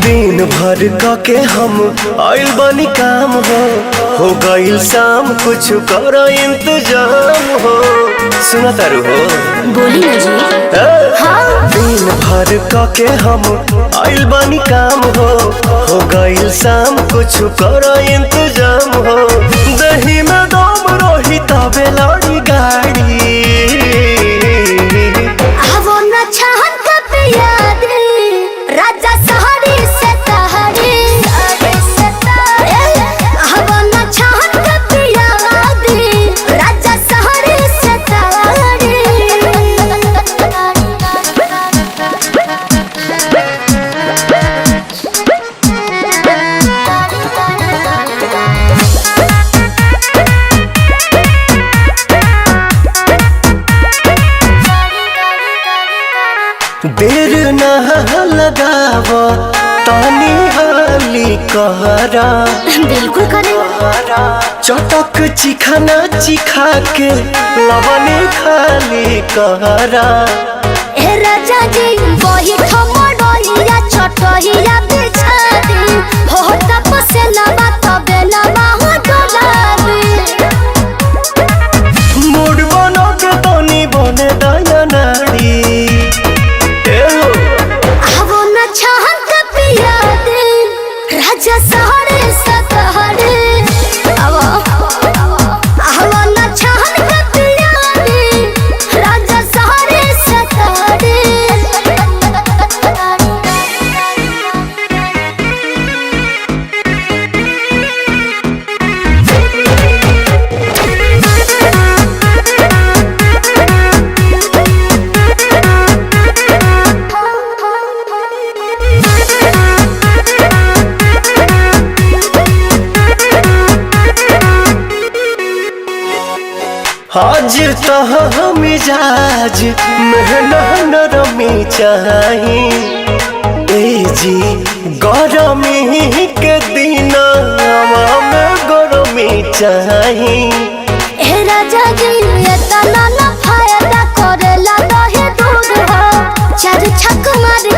दिन भर के हम आइल बनी काम हो गईल शाम कुछ कर इंतजाम हो। सुना तारू हो बोली ना जी। हाँ। दिन भर के हम आइल बनी काम हो गईल शाम कुछ कर इंतजाम हो। दही में दम रही तबे लड़ी गाड़ी राजा सहरी से तहरी छहन के पिया दी राजा सहरी से तहरी। देर न लगाव तानी हाली कहरा बिल्कुल करे चटक चिखाना चिखा के लवने खाली कहरा। ए राजा जी वही ठमडोइया छोटहिया बिछा दी हो तपसे लबा तबे लबा हो डोला दी। मूड बनो के तनी बने दया नाड़ी छहन के पिया दे राजा सहरे सतहरे छहन के पिया दे राजा सहरे सतहरे। हाजिर तह मिजाज नरमी चाही ए जी गरमी के दिन में गरमी चाही। ए राजा जी इतना ना फायदा करेला दहे दूध हो चार छक मार